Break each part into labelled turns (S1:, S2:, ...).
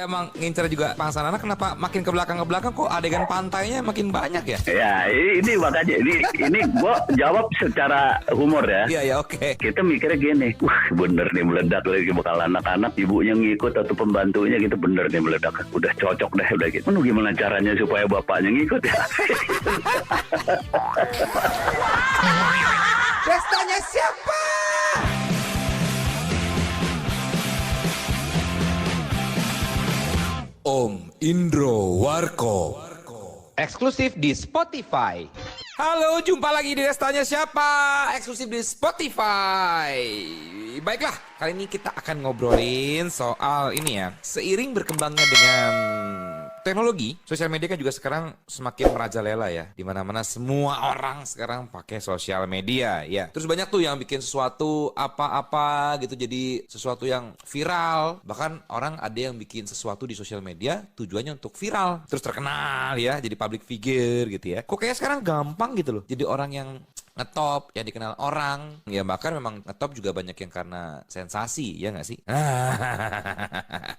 S1: emang ngincer juga pangsa anak, kenapa makin ke belakang kok adegan pantainya makin banyak ya?
S2: Ya, ini makanya ini gua jawab secara humor ya.
S1: Iya ya, oke.
S2: Kita mikirnya gini, wah bener nih meledak lagi bakal anak-anak ibunya ngikut atau pembantunya gitu, bener nih meledak. Udah cocok deh udah gitu. Gimana caranya supaya bapaknya ngikut ya?
S1: Pestanya siapa? Om Indro Warkop. Eksklusif di Spotify. Halo, jumpa lagi di Pestanya Siapa, eksklusif di Spotify. Baiklah, kali ini kita akan ngobrolin soal ini ya. Seiring berkembangnya dengan teknologi, sosial media kan juga sekarang semakin merajalela ya. Dimana-mana semua orang sekarang pakai sosial media ya. Terus banyak tuh yang bikin sesuatu apa-apa gitu jadi sesuatu yang viral. Bahkan orang ada yang bikin sesuatu di sosial media tujuannya untuk viral. Terus terkenal ya, jadi public figure gitu ya. Kok kayak sekarang gampang gitu loh. Jadi orang yang ngetop, yang dikenal orang. Ya bahkan memang ngetop juga banyak yang karena sensasi, ya nggak sih?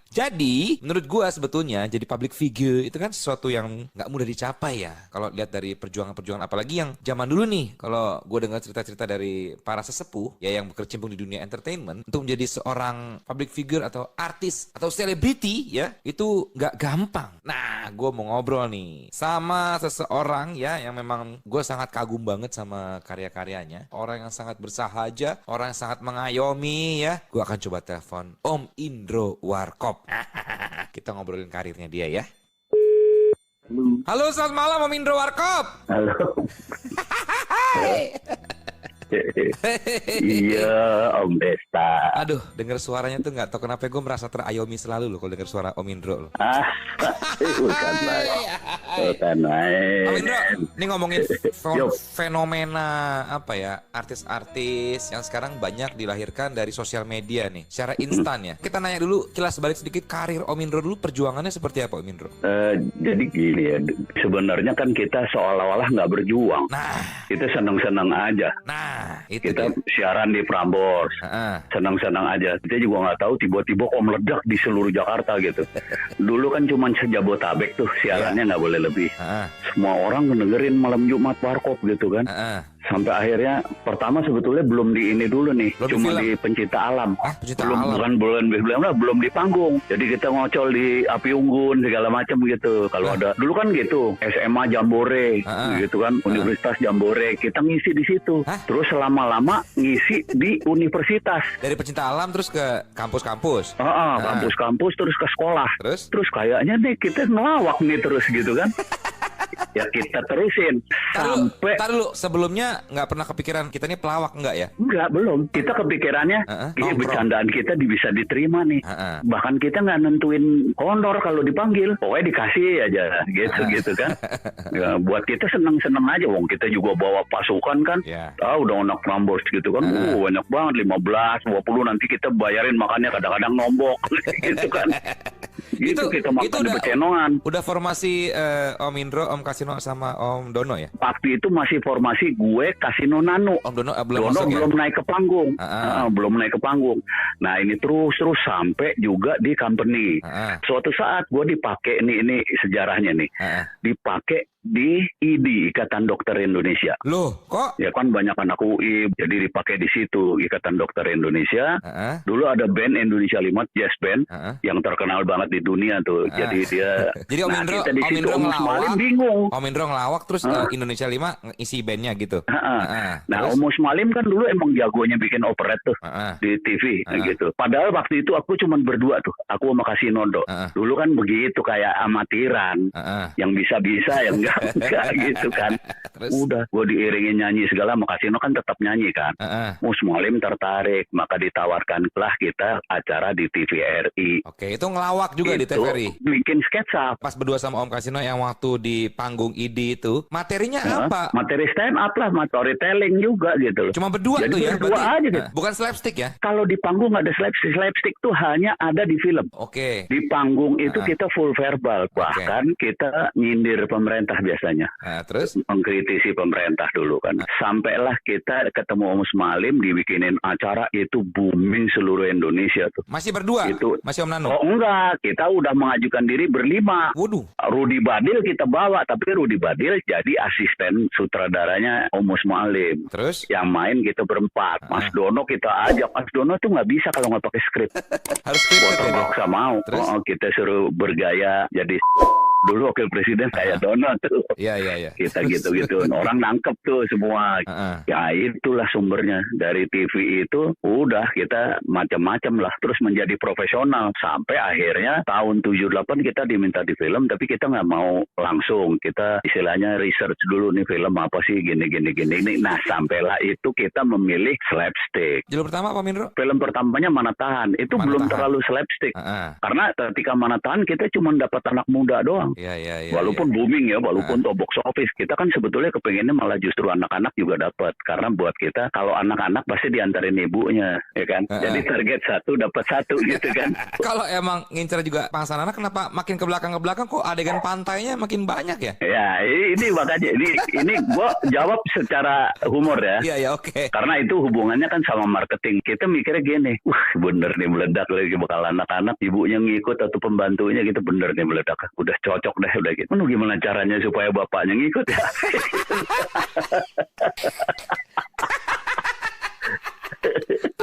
S1: Jadi, menurut gua sebetulnya jadi public figure itu kan sesuatu yang nggak mudah dicapai ya. Kalau lihat dari perjuangan-perjuangan apalagi yang zaman dulu nih. Kalau gua dengar cerita-cerita dari para sesepuh ya yang berkecimpung di dunia entertainment, untuk menjadi seorang public figure atau artis atau selebriti ya, itu nggak gampang. Nah, gua mau ngobrol nih sama seseorang ya yang memang gua sangat kagum banget sama karya-karyanya, orang yang sangat bersahaja, orang yang sangat mengayomi ya. Gue akan coba telepon Om Indro Warkop. Kita ngobrolin karirnya dia ya. Halo, selamat malam Om Indro Warkop.
S2: Halo. Iya, Om Desta.
S1: Aduh, denger suaranya tuh nggak tahu kenapa gue merasa terayomi selalu loh kalau denger suara Om Indro loh.
S2: Bukan
S1: Om Indro, ini ngomongin fenomena apa ya, artis-artis yang sekarang banyak dilahirkan dari sosial media nih, secara instan ya. Kita nanya dulu, kilas balik sedikit karir Om Indro dulu, perjuangannya seperti apa Om Indro?
S2: Jadi gini ya, sebenarnya kan kita seolah-olah nggak berjuang.
S1: Nah,
S2: Kita senang-senang aja.
S1: Itu
S2: Kita
S1: dia.
S2: siaran di Prambors, senang-senang aja. Kita juga nggak tahu tiba-tiba kok meledak di seluruh Jakarta gitu. Dulu kan cuma sejabotabek tuh siarannya nggak boleh lebih. Semua orang dengerin Malam Jumat Warkop gitu kan. Sampai akhirnya pertama sebetulnya belum di ini dulu nih,
S1: Belum
S2: cuma
S1: di
S2: di Pencinta Alam.
S1: Pencinta
S2: Bukan belum di panggung. Jadi kita ngocol di Api Unggun segala macam gitu. Kalau ada dulu kan gitu, SMA Jambore gitu kan, Universitas Jambore, kita ngisi di situ. Terus lama-lama ngisi di universitas.
S1: Dari Pencinta Alam terus ke kampus-kampus.
S2: Kampus-kampus terus ke sekolah.
S1: Terus
S2: kayaknya nih kita ngelawak nih terus gitu kan. Ya kita terusin sampai.
S1: Tar dulu, sebelumnya nggak pernah kepikiran kita ini pelawak nggak ya?
S2: Enggak, belum. Kita kepikirannya ini bercandaan kita bisa diterima nih. Bahkan kita nggak nentuin kondor kalau dipanggil. Pokoknya dikasih aja gitu kan. Ya, buat kita seneng-seneng aja. Wong kita juga bawa pasukan kan. Udah anak Prambors gitu kan. Banyak banget, 15, 20 nanti kita bayarin makannya kadang-kadang nombok gitu kan. Gitu kita makan di Pecenongan.
S1: Udah formasi Om Indro, Om Kasino sama Om Dono ya?
S2: Waktu itu masih formasi gue, Kasino, Nano.
S1: Om Dono
S2: belum naik ke panggung. Belum naik ke panggung. Nah ini terus sampai juga di company. Suatu saat gue dipakai ini sejarahnya nih. Dipakai di ID, Ikatan Dokter Indonesia.
S1: Loh, kok?
S2: Ya kan banyak anak UI, jadi dipakai di situ Ikatan Dokter Indonesia. Dulu ada band Indonesia 5, jazz band, yang terkenal banget di dunia tuh. Jadi dia.
S1: Jadi Om Indro,
S2: kita di
S1: Om
S2: situ
S1: Indro ngelawak,
S2: bingung.
S1: Om Indro ngelawak terus Indonesia 5 isi bandnya gitu.
S2: Nah, Om Musmalim kan dulu emang jagonya bikin operet tuh di TV gitu. Padahal waktu itu aku cuma berdua tuh, aku sama Kasino. Dulu kan begitu kayak amatiran, yang bisa-bisa, yang enggak gitu kan. Udah, gue diiringin nyanyi segala, sama Kasino kan tetap nyanyi kan. Musmalim tertarik, maka ditawarkanlah kita acara di TVRI.
S1: Oke, itu ngelawak juga di TVRI.
S2: Bikin sketsa.
S1: Pas berdua sama Om Kasino yang waktu di panggung ID itu, materinya apa?
S2: Materi stand up lah, storytelling juga gitu loh.
S1: Cuma berdua.
S2: Jadi
S1: tuh ya?
S2: Berdua aja gitu.
S1: Bukan slapstick ya?
S2: Kalau di panggung nggak ada slapstick. Slapstick tuh hanya ada di film.
S1: Oke.
S2: Di panggung itu kita full verbal. Bahkan kita nyindir pemerintah biasanya.
S1: Terus?
S2: Mengkritisi pemerintah dulu kan. Sampailah kita ketemu Om Smalim, dibikinin acara, itu booming seluruh Indonesia tuh.
S1: Masih berdua?
S2: Itu.
S1: Masih Om Nano?
S2: Oh enggak, kita udah mengajukan diri berlima.
S1: Waduh.
S2: Rudi Badil kita bawa, tapi Rudi Badil jadi asisten sutradaranya Om Smalim.
S1: Terus?
S2: Yang main kita berempat. Mas Dono kita ajak. Mas Dono tuh nggak bisa kalau nggak pakai skrip.
S1: Harus skrip ya?
S2: Terpaksa mau. Kita suruh bergaya jadi dulu wakil presiden kayak Dono tuh.
S1: Iya.
S2: Kita gitu-gitu. Orang nangkep tuh semua. Ya itulah sumbernya. Dari TV itu udah kita macam-macam lah. Terus menjadi profesional. Sampai akhirnya tahun 78 kita diminta di film. Tapi kita nggak mau langsung. Kita istilahnya research dulu nih film apa sih gini. Nah sampailah itu kita memilih slapstick.
S1: Judul pertama apa Mindro?
S2: Film pertamanya Mana Tahan. Itu belum terlalu slapstick. Karena ketika Mana Tahan kita cuma dapat anak muda doang.
S1: Iya.
S2: Walaupun booming ya, walaupun top box office, kita kan sebetulnya kepengennya malah justru anak-anak juga dapat. Karena buat kita, kalau anak-anak pasti diantarin ibunya, ya kan? Jadi target 1 dapat 1 gitu kan.
S1: Kalau emang ngincer juga pangsa anak, kenapa makin ke belakang kok adegan pantainya makin banyak ya?
S2: Ya, ini makanya ini gua jawab secara humor ya.
S1: Iya, oke.
S2: Karena itu hubungannya kan sama marketing. Kita mikirnya gini, bener nih meledak lagi bakal anak-anak, ibunya ngikut atau pembantunya gitu, bener nih meledak. Udah cocok deh udah gitu. Gimana caranya supaya bapaknya ngikut ya?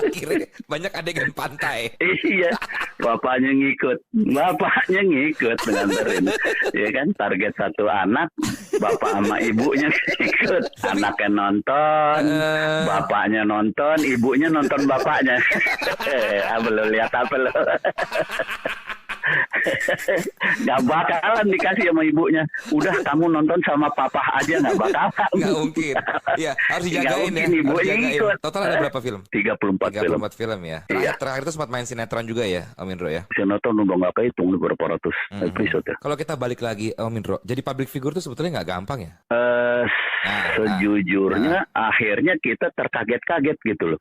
S1: Akhirnya banyak adegan pantai.
S2: Iya, bapaknya ngikut nganterin. Ya kan, target 1 anak, bapak sama ibunya ngikut. Anaknya nonton, bapaknya nonton, ibunya nonton bapaknya. Belum lihat apa lo. Gak bakalan dikasih sama ibunya. Udah kamu nonton sama papa aja, gak bakalan.
S1: Gak mungkin. Iya, harus dijagain ya.
S2: Ibunya ikut.
S1: Total ada berapa film?
S2: 34
S1: film ya. Terakhir itu sempat main sinetron juga ya, Om Indro ya.
S2: Sinetron udah gak kehitung berapa ratus episode ya.
S1: Kalau kita balik lagi Om Indro, jadi public figure itu sebetulnya gak gampang ya?
S2: Sejujurnya akhirnya kita terkaget-kaget gitu loh.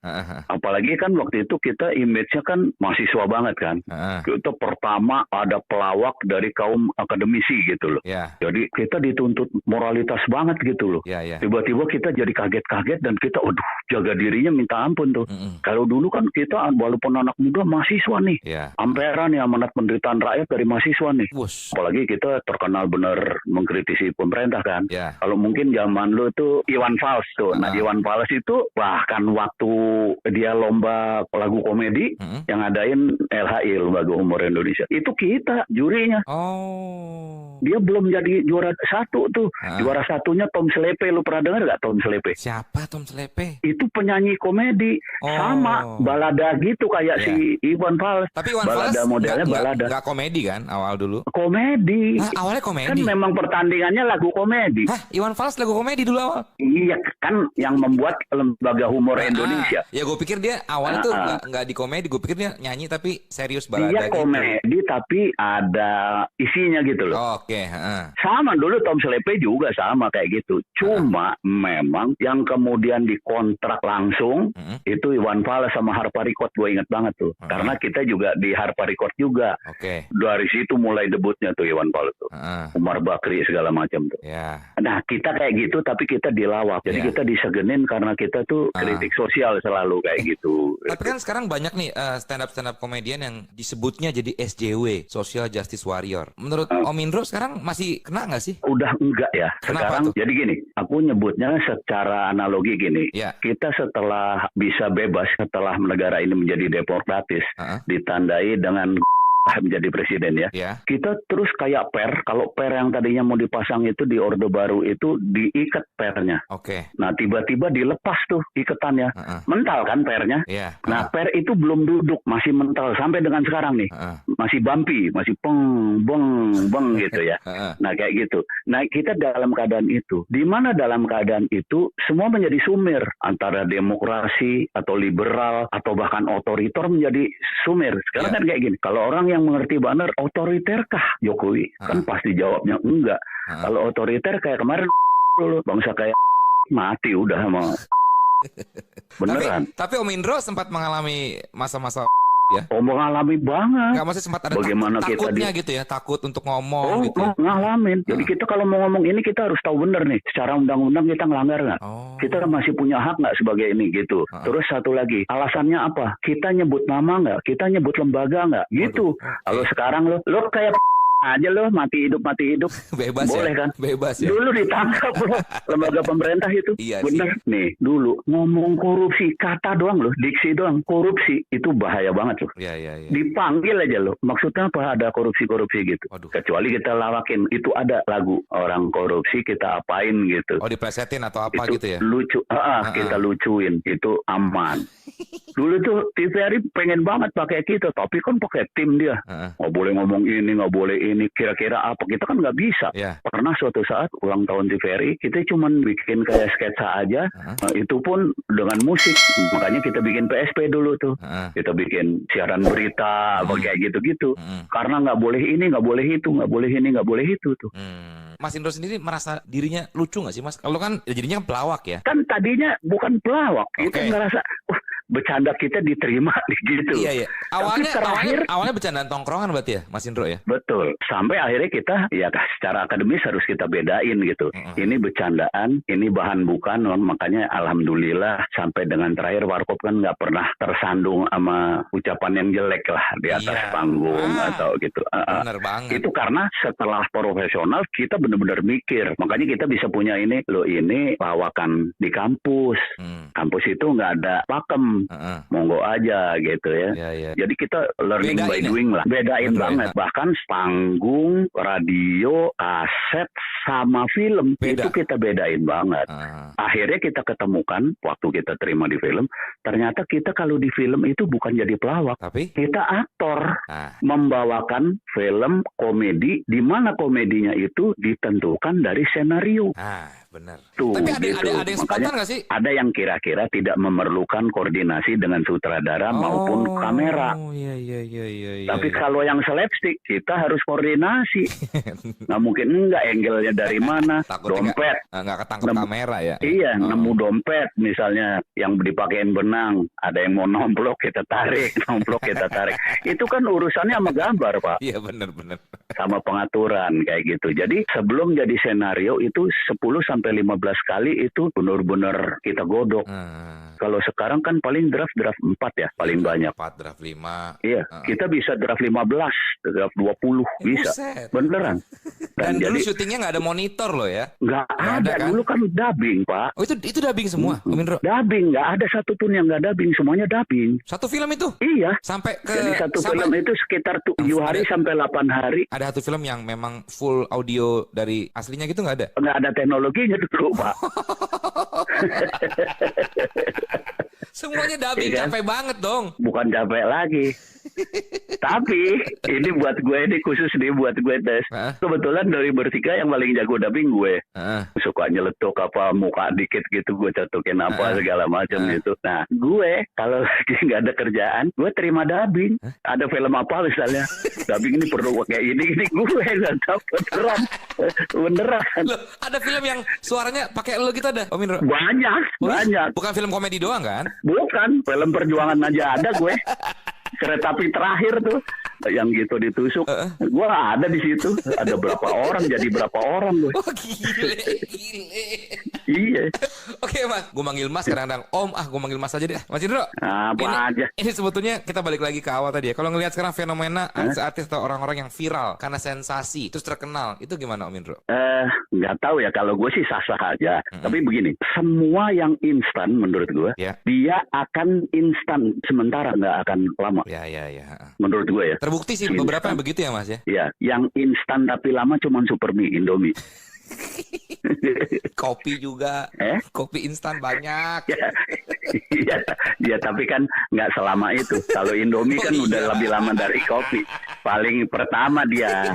S2: Apalagi kan waktu itu kita image-nya kan mahasiswa banget kan. Kita pertama ada pelawak dari kaum akademisi gitu loh. Jadi kita dituntut moralitas banget gitu loh. Tiba-tiba kita jadi kaget-kaget dan kita jaga dirinya minta ampun tuh. Kalau dulu kan kita walaupun anak muda mahasiswa nih. Amperan ya, amanat penderitaan rakyat dari mahasiswa nih. Apalagi kita terkenal benar mengkritisi pemerintah kan. Kalau mungkin zaman lu tuh Iwan Fals tuh. Nah Iwan Fals itu bahkan waktu dia lomba lagu komedi yang ngadain LHI, Lembaga Humor Indonesia, itu kita jurinya. Dia belum jadi juara 1 tuh. Juara 1-nya Tom Slepe. Lu pernah dengar gak Tom Slepe?
S1: Siapa Tom Slepe?
S2: Itu penyanyi komedi. Sama balada gitu kayak si Iwan Fals.
S1: Tapi Iwan Fals
S2: modelnya balada.
S1: Gak komedi kan awal dulu?
S2: Komedi.
S1: Awalnya komedi?
S2: Kan memang pertandingannya lagu komedi.
S1: Iwan Fals lagu komedi dulu awal?
S2: Iya kan, yang membuat Lembaga Humor Indonesia.
S1: Ya gue pikir dia awalnya tuh nggak di komedi. Gue pikir dia nyanyi tapi serius balada
S2: dia
S1: gitu.
S2: Komedi tapi ada isinya gitu loh. Sama dulu Tom Slepe juga sama kayak gitu. Cuma memang yang kemudian dikontrak langsung itu Iwan Fals sama Harpa Record. Gue inget banget tuh. Karena kita juga di Harpa Record juga. Dari situ mulai debutnya tuh Iwan Fals tuh. Umar Bakri segala macam tuh. Nah kita kayak gitu tapi kita dilawak. Jadi kita disegenin karena kita tuh kritik sosial selalu kayak gitu.
S1: Tapi kan sekarang banyak nih stand up komedian yang disebutnya jadi SJW, Social Justice Warrior. Menurut Om Indro sekarang masih kena nggak sih?
S2: Udah enggak ya.
S1: Kenapa
S2: sekarang
S1: tuh?
S2: Jadi gini, aku nyebutnya secara analogi gini. Kita setelah bisa bebas, setelah negara ini menjadi demokratis, ditandai dengan menjadi presiden ya. Kita terus kayak per, kalau per yang tadinya mau dipasang itu di Orde Baru itu diikat pernya. Nah tiba-tiba dilepas tuh ikatannya. Mental kan pernya. Nah per itu belum duduk, masih mental sampai dengan sekarang nih. Masih bumpy, masih beng gitu ya. Nah kayak gitu. Nah kita dalam keadaan itu. Di mana dalam keadaan itu semua menjadi sumir antara demokrasi atau liberal atau bahkan otoriter menjadi sumir. Sekarang kan kayak gini. Kalau orang yang mengerti benar, otoriterkah Jokowi? Kan pasti jawabnya enggak. Kalau otoriter kayak kemarin bangsa kayak mati udah mau. Beneran.
S1: Tapi Om Indro sempat mengalami masa-masa ya?
S2: Mengalami banget.
S1: Nggak, maksudnya sempat ada
S2: bagaimana
S1: takutnya gitu ya, takut untuk ngomong gitu ya?
S2: Ngalamin. Jadi kita kalau mau ngomong ini kita harus tahu bener nih, secara undang-undang kita ngelanggar nggak? Kita masih punya hak nggak sebagai ini gitu. Terus satu lagi, alasannya apa? Kita nyebut nama nggak? Kita nyebut lembaga nggak? Gitu. Kalau sekarang lo kayak aja lo mati hidup
S1: bebas
S2: boleh
S1: ya?
S2: Kan
S1: Bebas ya.
S2: Dulu ditangkap lo lembaga pemerintah itu.
S1: Iya,
S2: bener
S1: sih.
S2: Nih dulu ngomong korupsi kata doang lo, diksi doang, korupsi itu bahaya banget loh.
S1: Iya.
S2: Dipanggil aja lo, maksudnya apa ada korupsi gitu.
S1: Waduh.
S2: Kecuali kita lawakin, itu ada lagu orang korupsi kita apain gitu.
S1: Diplesetin atau apa
S2: itu
S1: gitu ya?
S2: Lucu, kita lucuin, itu aman. Dulu tuh TVRI pengen banget pakai kita, tapi kan pakai tim dia. Nggak boleh ngomong ini, nggak boleh ini, kira-kira apa, kita kan nggak bisa. Pernah suatu saat ulang tahun TVRI, kita cuman bikin kayak sketsa aja, itu pun dengan musik, makanya kita bikin PSP dulu tuh. Kita bikin siaran berita, kayak gitu-gitu. Karena nggak boleh ini, nggak boleh itu, nggak boleh ini, nggak boleh itu tuh.
S1: Mas Indro sendiri merasa dirinya lucu nggak sih, Mas? Kalau kan jadinya pelawak ya?
S2: Kan tadinya bukan pelawak, kita ngerasa, bercanda kita diterima gitu.
S1: Iya. Awalnya bercandaan tongkrongan berarti ya, Mas Indro ya?
S2: Betul. Sampai akhirnya kita ya secara akademis harus kita bedain gitu. Ini bercandaan, ini bahan bukan, makanya alhamdulillah sampai dengan terakhir Warkop kan nggak pernah tersandung sama ucapan yang jelek lah di atas panggung atau gitu.
S1: Bener banget.
S2: Itu karena setelah profesional kita benar-benar mikir. Makanya kita bisa punya ini lawakan di kampus. Kampus itu nggak ada pakem. Monggo aja gitu ya. Jadi kita learning by doing lah. Bedain banget. Bahkan panggung, radio, kaset, sama film itu kita bedain banget. Akhirnya kita ketemukan waktu kita terima di film, ternyata kita kalau di film itu bukan jadi pelawak,
S1: tapi
S2: kita aktor membawakan film komedi, di mana komedinya itu ditentukan dari senario.
S1: Benar.
S2: Tapi
S1: ada yang spontan nggak sih?
S2: Ada yang kira-kira tidak memerlukan koordinasi dengan sutradara maupun kamera.
S1: Iya.
S2: Tapi kalau yang slapstick kita harus koordinasi. Nggak mungkin enggak, angle-nya dari mana?
S1: Takutnya
S2: dompet.
S1: Nggak ketangkep kamera ya?
S2: Iya, nemu dompet misalnya yang dipakein benang. Ada yang mau nomplok kita tarik, Itu kan urusannya sama gambar, Pak.
S1: Iya, benar.
S2: Sama pengaturan kayak gitu. Jadi sebelum jadi senario itu 10-15 kali itu benar-benar kita godok. Kalau sekarang kan paling draft 4 ya, paling banyak.
S1: 4, draft 5.
S2: Iya, kita bisa draft 15, draft 20 bisa. Beneran.
S1: Dan dulu syutingnya nggak ada monitor loh ya?
S2: Nggak ada kan? Dulu kan dubbing, Pak.
S1: Oh, itu dubbing semua, Om Indro?
S2: Dubbing, nggak ada satupun yang nggak dubbing, semuanya dubbing.
S1: Satu film itu?
S2: Iya.
S1: Jadi
S2: satu film itu sekitar 7 hari sampai 8 hari.
S1: Ada satu film yang memang full audio dari aslinya gitu nggak ada?
S2: Nggak ada teknologinya dulu, Pak.
S1: Semuanya dubbing, capek banget dong.
S2: Bukan capek lagi. Tapi ini buat gue, ini khusus nih buat gue tes. Kebetulan dari bertiga yang paling jago dubbing gue. Suka nyeletuk apa muka dikit gitu, gue catukin apa segala macam gitu. Nah gue kalau lagi nggak ada kerjaan, gue terima dubbing. Ada film apa misalnya, dubbing ini perlu kayak ini gue nggak tahu beneran.
S1: Loh, ada film yang suaranya pakai lo gitu ada, Om Indro?
S2: Banyak.
S1: Bukan film komedi doang kan?
S2: Bukan, film perjuangan aja ada gue. Kereta api terakhir tuh yang gitu ditusuk, gue ada di situ. Ada berapa orang, jadi berapa orang gue.
S1: Oh, gile.
S2: Iya.
S1: Oke, Mas, gue manggil Mas kadang-kadang Om, gue manggil Mas aja deh. Mas Indro, ini sebetulnya kita balik lagi ke awal tadi ya. Kalau ngelihat sekarang fenomena artis atau orang-orang yang viral karena sensasi terus terkenal, itu gimana, Om Indro?
S2: Nggak tahu ya, kalau gue sih sah-sah aja. Tapi begini, semua yang instan menurut gue, dia akan instan sementara, nggak akan lama.
S1: Ya.
S2: Menurut gue ya.
S1: Terbukti sih beberapa yang begitu ya, Mas ya.
S2: Iya, yang instan tapi lama cuman Supermie, Indomie.
S1: Kopi juga. Kopi instan banyak.
S2: Iya, tapi kan nggak selama itu. Kalau Indomie kan udah lebih lama dari kopi. Paling pertama dia.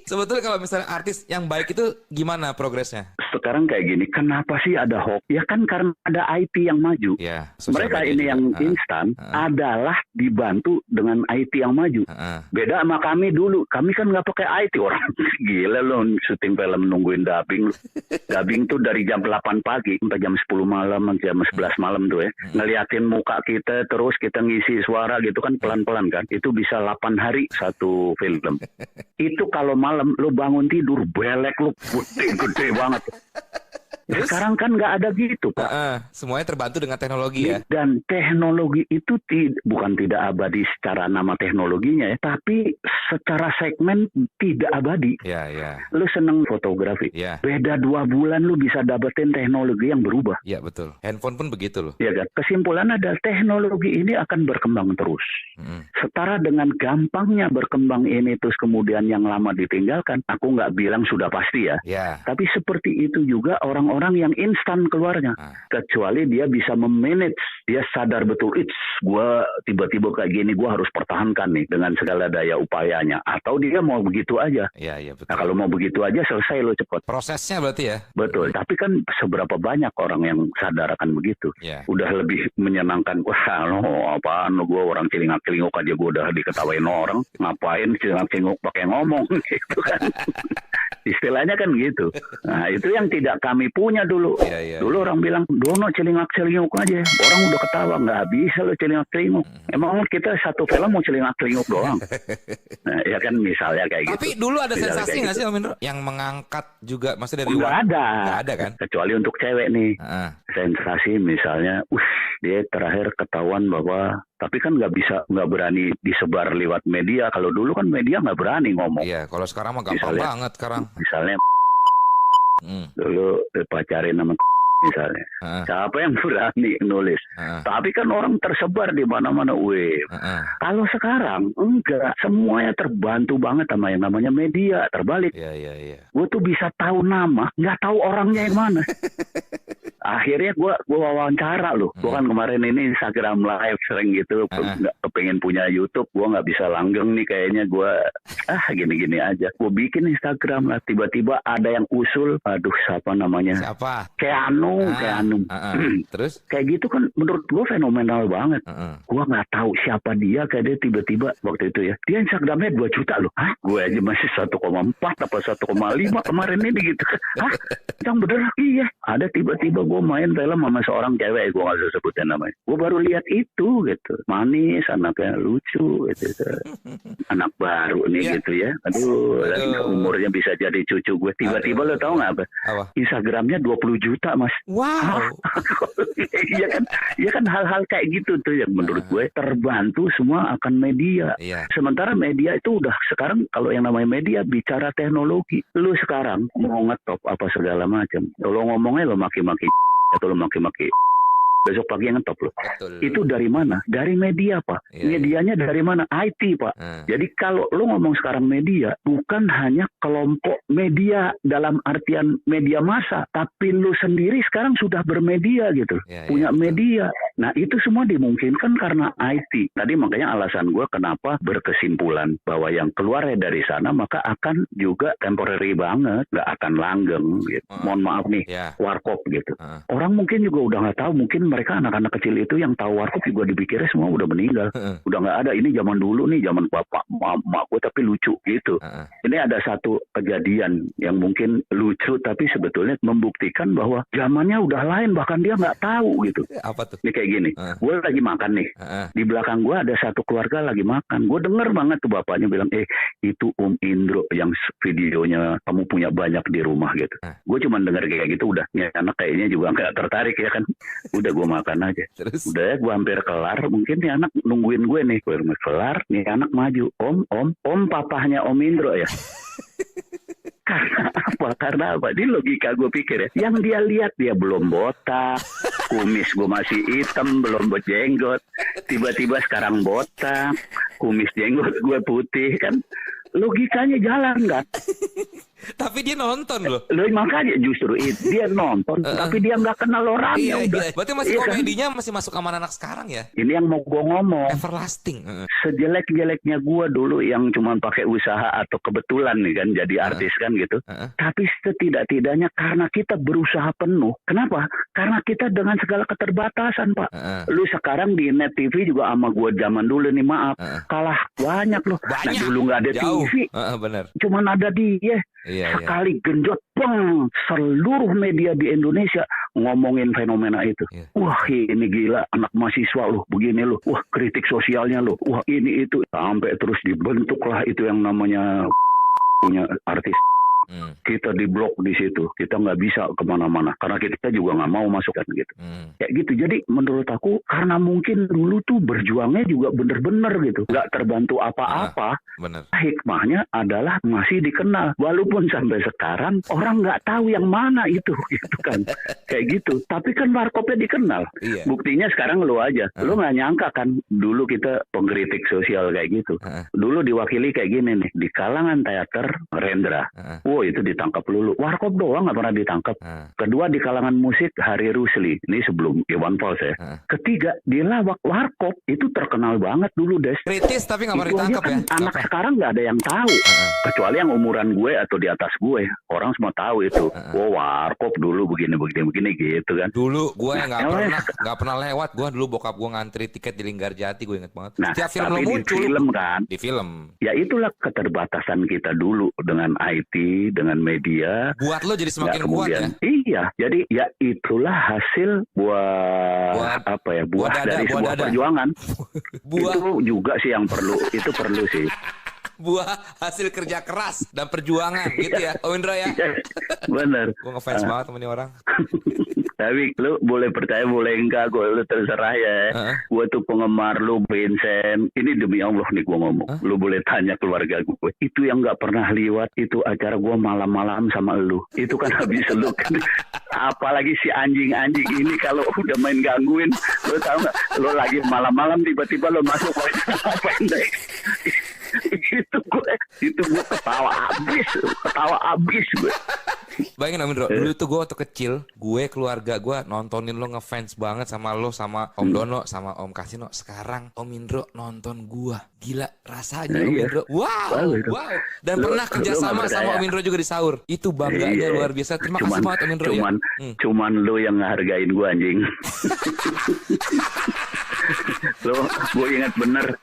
S1: Sebetulnya kalau misalnya artis yang baik itu gimana progresnya?
S2: Sekarang kayak gini, kenapa sih ada hoax? Ya kan karena ada IT yang maju. Mereka ini yang instan adalah dibantu dengan IT yang maju. Beda sama kami dulu. Kami kan nggak pakai IT, orang gila loh syuting film nungguin dubbing gabing. Gabing tuh dari jam 8 pagi sampai jam 10 malam, jam 11 malam tuh ya. Ngeliatin muka kita terus kita ngisi suara gitu kan pelan-pelan kan. Itu bisa 8 hari satu film. Itu kalau malam lu bangun tidur belek lu gede banget. Sekarang kan nggak ada gitu, Pak.
S1: Semuanya terbantu dengan teknologi ya.
S2: Dan teknologi itu bukan tidak abadi secara nama teknologinya ya, tapi secara segmen tidak abadi.
S1: Iya.
S2: Lu seneng fotografi.
S1: Ya.
S2: Beda 2 bulan lu bisa dapetin teknologi yang berubah.
S1: Iya betul. Handphone pun begitu loh.
S2: Iya kan. Kesimpulan adalah teknologi ini akan berkembang terus. Setara dengan gampangnya berkembang ini terus kemudian yang lama ditinggalkan. Aku nggak bilang sudah pasti ya. Tapi seperti itu juga orang-orang yang instan keluarnya. Kecuali dia bisa memanage, dia sadar betul, gue tiba-tiba kayak gini, gue harus pertahankan nih dengan segala daya upayanya. Atau dia mau begitu aja.
S1: Iya betul.
S2: Nah kalau mau begitu aja selesai lo cepet.
S1: Prosesnya berarti ya.
S2: Betul. Tapi kan seberapa banyak orang yang sadar akan begitu. Udah lebih menyenangkan. Wah lo apaan lo, gue orang celingak-celinguk aja gue udah diketawain orang. Ngapain celingak-celinguk pakai ngomong gitu kan. Istilahnya kan gitu. Nah itu yang tidak kami punya dulu. Dulu orang bilang, Dono celingak-celinguk aja. Orang udah ketawa, nggak bisa lo celingak-celinguk. Emang kita satu film mau celingak-celinguk doang. Nah ya kan misalnya kayak gitu.
S1: Tapi dulu ada sensasi nggak sih Om Indro? Yang mengangkat juga, maksudnya dari
S2: nggak ada.
S1: Nggak ada kan?
S2: Kecuali untuk cewek nih. Sensasi misalnya, dia terakhir ketahuan bahwa, tapi kan nggak berani disebar lewat media. Kalau dulu kan media nggak berani ngomong.
S1: Iya, kalau sekarang mah gampang banget sekarang.
S2: Misalnya dulu pacarin sama misalnya, siapa yang berani nulis? Tapi kan orang tersebar di mana-mana. Kalau sekarang enggak, semuanya terbantu banget sama yang namanya media. Terbalik. Gue tuh bisa tahu nama, nggak tahu orangnya yang mana. Akhirnya gue wawancara loh. Gue kan kemarin ini Instagram live sering gitu. Nggak kepengen punya YouTube. Gue nggak bisa langgeng nih kayaknya. Gue gini-gini aja. Gue bikin Instagram lah. Tiba-tiba ada yang usul. Aduh siapa namanya?
S1: Siapa?
S2: Keanu.
S1: Terus?
S2: Kayak gitu kan menurut gue fenomenal banget. Gue nggak tahu siapa dia. Kayak dia tiba-tiba waktu itu ya. Dia Instagramnya 2 juta loh. Gue aja masih 1,4 apa 1,5 kemarin ini gitu. Yang bener? Iya. Ada tiba-tiba gue main film sama seorang cewek, gue gak bisa sebutin namanya. Gue baru lihat itu gitu, manis, anaknya lucu gitu. Anak baru nih gitu ya. Aduh. Umurnya bisa jadi cucu gue. Tiba-tiba lo tau gak apa? Instagramnya 20 juta mas.
S1: Wow.
S2: Iya kan hal-hal kayak gitu tuh yang menurut gue terbantu semua akan media. Sementara media itu udah sekarang kalau yang namanya media bicara teknologi. Lu sekarang mau ngetop apa segala macam. Kalau ngomongnya lo maki-maki atau lo maki-maki besok pagi yang ngetop loh. Itu dari mana? Dari media Pak. Medianya dari mana? IT Pak. Jadi kalau lo ngomong sekarang media, bukan hanya kelompok media dalam artian media massa, tapi lo sendiri sekarang sudah bermedia gitu. Punya media. Nah itu semua dimungkinkan karena IT. Tadi makanya alasan gue kenapa berkesimpulan bahwa yang keluar dari sana maka akan juga temporary banget, nggak akan langgeng gitu. Mohon maaf nih, warkop gitu. Orang mungkin juga udah nggak tahu, mungkin mereka anak-anak kecil itu yang tahu warkop juga dipikirnya semua udah meninggal. Udah nggak ada. Ini zaman dulu nih, zaman bapak mak gue tapi lucu gitu. Ini ada satu kejadian yang mungkin lucu tapi sebetulnya membuktikan bahwa zamannya udah lain, bahkan dia nggak tahu gitu.
S1: Apa tuh?
S2: Ini kayak gini, gue lagi makan nih. Di belakang gue ada satu keluarga lagi makan. Gue denger banget tuh bapaknya bilang, itu Om Indro yang videonya kamu punya banyak di rumah gitu. Gue cuma denger kayak gitu udah. Ya, anak kayaknya juga nggak tertarik ya kan. Udah gue makan aja. Terus? Udah ya gue hampir kelar. Mungkin nih anak nungguin gue nih. Gue kelar, nih anak maju. Om papahnya Om Indro ya. Karena apa? Ini logika gue pikir ya. Yang dia lihat dia belum botak, kumis gue masih hitam, belum berjenggot. Tiba-tiba sekarang botak, kumis jenggot gue putih kan. Logikanya jalan kan?
S1: Tapi dia nonton loh.
S2: Makanya justru dia nonton, tapi dia nggak kenal orangnya.
S1: Iya. Berarti masih komedinya kan? Masih masuk sama anak sekarang ya?
S2: Ini yang mau gue ngomong.
S1: Everlasting.
S2: Sejelek-jeleknya gue dulu yang cuma pakai usaha atau kebetulan nih kan jadi artis kan gitu. Tapi setidak-tidaknya karena kita berusaha penuh. Kenapa? Karena kita dengan segala keterbatasan Pak. Lu sekarang di net TV juga sama gue zaman dulu nih maaf kalah banyak loh. Nah dulu nggak ada
S1: jauh.
S2: TV.
S1: Bener.
S2: Cuman ada dia. Sekali genjot, peng, seluruh media di Indonesia ngomongin fenomena itu. Wah, ini gila, anak mahasiswa loh, begini loh. Wah, kritik sosialnya loh. Wah, ini itu. Sampai terus dibentuklah itu yang namanya punya artis. Kita diblok di situ, kita nggak bisa kemana-mana karena kita juga nggak mau masukkan gitu. Kayak gitu. Jadi menurut aku karena mungkin dulu tuh berjuangnya juga bener-bener gitu, nggak terbantu apa-apa. Hikmahnya adalah masih dikenal, walaupun sampai sekarang orang nggak tahu yang mana itu, gitu kan. Kayak gitu. Tapi kan warkopnya dikenal. Buktinya sekarang lo aja, lo nggak nyangka kan dulu kita pengkritik sosial kayak gitu. Dulu diwakili kayak gini nih di kalangan teater Rendra. Oh, itu ditangkap dulu. Warkop doang nggak pernah ditangkap. Kedua di kalangan musik Hari Rusli. Ini sebelum Iwan Fals ya. Ketiga di lawak warkop itu terkenal banget dulu Des.
S1: Kritis tapi nggak pernah ditangkap
S2: kan ya. Anak sekarang nggak ada yang tahu. Kecuali yang umuran gue atau di atas gue. Orang semua tahu itu. Oh, warkop dulu begini gitu kan.
S1: Dulu gue nggak pernah lewat. Gue dulu bokap gue ngantri tiket di Linggarjati. Gue inget banget.
S2: Nah,
S1: setiap film lo muncul.
S2: Di film kan.
S1: Di film.
S2: Ya itulah keterbatasan kita dulu dengan IT, dengan media.
S1: Buat lo jadi semakin kuat ya?
S2: Iya, jadi ya itulah hasil buah dari sebuah perjuangan. Itu juga sih yang perlu, itu perlu sih.
S1: Buah hasil kerja keras dan perjuangan gitu ya, Om Indro ya?
S2: Bener.
S1: Gue ngefans banget sama ini orang.
S2: Tapi lu boleh percaya boleh enggak, gue lu terserah ya. Gue tuh penggemar lu, Vincent. Ini demi Allah nih gue ngomong. Lu boleh tanya keluarga gue. Itu yang nggak pernah liwat itu acara gue malam-malam sama lu. Itu kan habis lu kan. Apalagi si anjing-anjing ini kalau udah main gangguin, lu tahu nggak? Lu lagi malam-malam tiba-tiba lu masuk ngapain deh? Itu gue ketawa abis gue.
S1: Bayangin Om Indro, dulu tuh gue waktu kecil, gue keluarga gue nontonin lo ngefans banget sama lo, sama Om Dono, sama Om Kasino. Sekarang Om Indro nonton gue, gila rasanya Om Indro. Wow. Dan pernah kerjasama sama Om Indro juga di sahur. Itu bangganya luar biasa. Terima kasih banget Om Indro ya.
S2: Cuman lo yang ngehargain gue anjing. Gue ingat bener.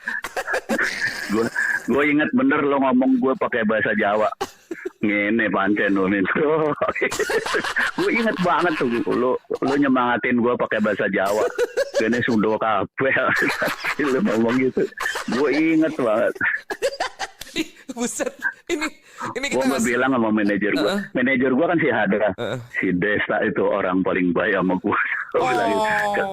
S2: Gue ingat bener lo ngomong gue pakai bahasa Jawa. Ngene pancen lo nih. Gue inget banget tuh lo nyemangatin gue pakai bahasa Jawa. Gini Sunda kabeh. Lo ngomong gitu. Gue inget banget.
S1: Buset, ini kita
S2: gue bilang sama manajer gue. Manajer gue kan si Hadra, si Desta itu orang paling baik sama gue. Bilang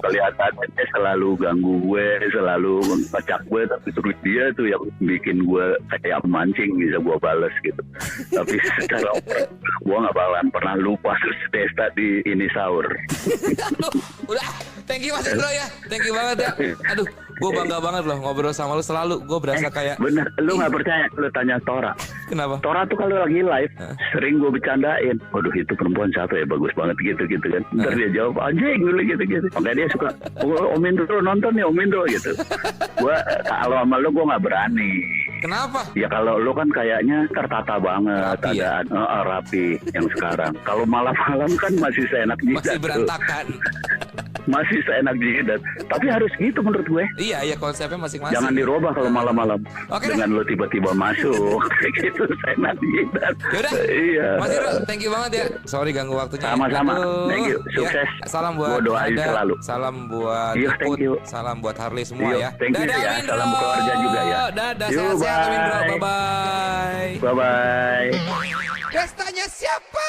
S2: kelihatannya dia selalu ganggu gue, selalu ngecak gue, tapi terus dia tuh yang bikin gue kayak mancing bisa gue balas gitu. Tapi secara gue nggak bakalan pernah lupa terus Desta di ini sahur.
S1: Udah, thank you Mas Indro ya, thank you banget ya. Aduh, gue bangga banget loh ngobrol sama lu selalu. Gue berasa kayak
S2: bener, lu nggak percaya, lu tanya Tora.
S1: Kenapa?
S2: Tora tuh kalau lagi live sering gue bercandain. Waduh itu perempuan satu ya, bagus banget gitu kan. Ntar dia jawab anjing dulu gitu. Makanya dia suka, Om Indro nonton nih Om Indro gitu. Gue kalau sama lu gue nggak berani.
S1: Kenapa?
S2: Ya kalau lu kan kayaknya tertata banget, rapi, ada rapi yang sekarang. Kalau malam-malam kan masih seenak jidat.
S1: Masih berantakan.
S2: Masih seenak jidat. Tapi harus gitu menurut gue.
S1: Iya konsepnya masing-masing.
S2: Jangan dirubah kalau malam-malam. Dengan lo tiba-tiba masuk kayak gitu seenak jidat.
S1: Yaudah.
S2: Iya.
S1: Mas Indro, thank you banget ya. Sorry ganggu waktunya.
S2: Sama-sama. Thank you. Sukses.
S1: Ya, salam buat
S2: gue doain selalu.
S1: Salam buat
S2: thank you.
S1: Salam buat Harley semua ya.
S2: Thank you ya. Salam keluarga juga ya.
S1: Dadah, sehat-sehat Om Indro. Bye-bye.
S2: Bye-bye.
S1: Pestanya siapa?